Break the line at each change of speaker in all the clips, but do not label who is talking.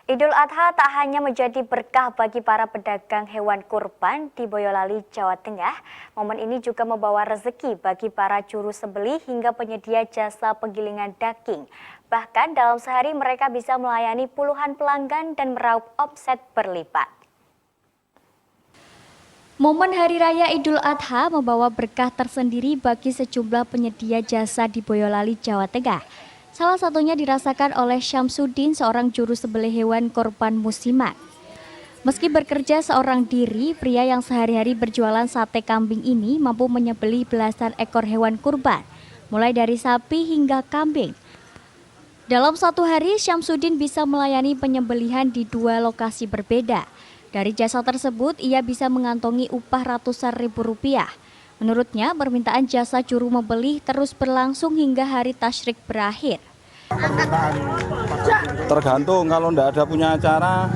Idul Adha tak hanya menjadi berkah bagi para pedagang hewan kurban di Boyolali, Jawa Tengah. Momen ini juga membawa rezeki bagi para juru sembelih hingga penyedia jasa penggilingan daging. Bahkan dalam sehari mereka bisa melayani puluhan pelanggan dan meraup omset berlipat. Momen Hari Raya Idul Adha membawa berkah tersendiri bagi sejumlah penyedia jasa di Boyolali, Jawa Tengah. Salah satunya dirasakan oleh Syamsuddin, seorang juru sembelih hewan korban musiman. Meski bekerja seorang diri, pria yang sehari-hari berjualan sate kambing ini mampu menyembelih belasan ekor hewan kurban, mulai dari sapi hingga kambing. Dalam satu hari, Syamsuddin bisa melayani penyembelihan di 2 lokasi berbeda. Dari jasa tersebut, ia bisa mengantongi upah ratusan ribu rupiah. Menurutnya, permintaan jasa juru membeli terus berlangsung hingga hari tasyrik berakhir.
Tergantung, kalau tidak ada punya acara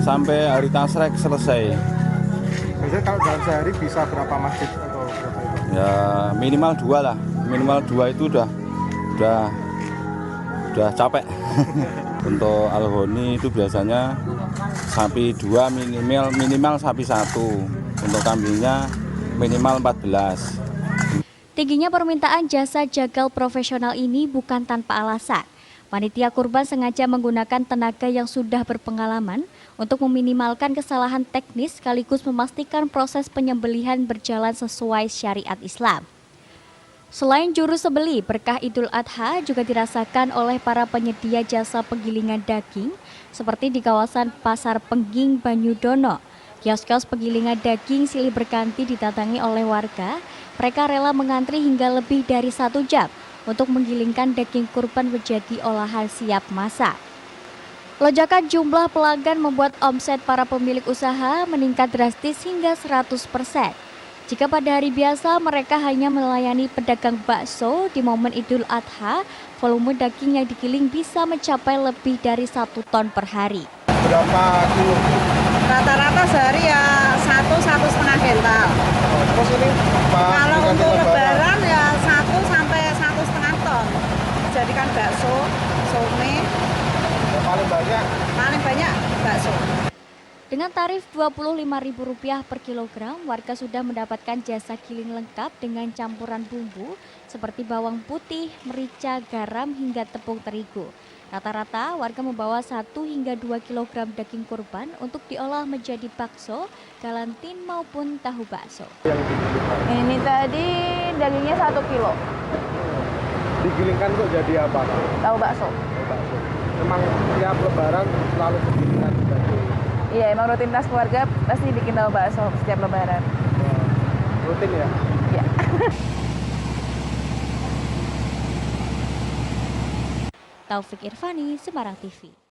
sampai hari tasyrik selesai.
Biasanya kalau dalam sehari bisa berapa masjid atau berapa itu?
Ya minimal 2 lah, minimal 2 itu udah capek. Untuk alhoni itu biasanya sapi 2 minimal sapi 1. Untuk kambingnya minimal 14.
Tingginya permintaan jasa jagal profesional ini bukan tanpa alasan. Panitia kurban sengaja menggunakan tenaga yang sudah berpengalaman untuk meminimalkan kesalahan teknis sekaligus memastikan proses penyembelihan berjalan sesuai syariat Islam. Selain juru sembelih, berkah Idul Adha juga dirasakan oleh para penyedia jasa penggilingan daging seperti di kawasan Pasar Pengging Banyudono. Kios-kios penggilingan daging silih berganti didatangi oleh warga. Mereka rela mengantri hingga lebih dari 1 jam untuk menggilingkan daging kurban menjadi olahan siap masak. Lonjakan jumlah pelanggan membuat omset para pemilik usaha meningkat drastis hingga 100%. Jika pada hari biasa mereka hanya melayani pedagang bakso, di momen Idul Adha, volume daging yang digiling bisa mencapai lebih dari 1 ton per hari.
Berapa kilo?
Rata-rata sehari ya 1–1,5 kental.
Terus ini
Kalau untuk lebaran ya 1 sampai 1,5 ton. Jadikan bakso, some,
paling
banyak bakso.
Dengan tarif Rp25.000 per kilogram, warga sudah mendapatkan jasa giling lengkap dengan campuran bumbu seperti bawang putih, merica, garam, hingga tepung terigu. Rata-rata warga membawa 1 hingga 2 kilogram daging kurban untuk diolah menjadi bakso, galantin maupun tahu bakso.
Ini tadi dagingnya 1 kilo,
digilingkan kok jadi apa?
tahu bakso.
Memang tiap lebaran selalu digilingkan daging.
Iya, emang rutinitas keluarga pasti bikin tahu bakso setiap lebaran.
Rutin ya?
Iya.
Taufik Irvani, Semarang TV.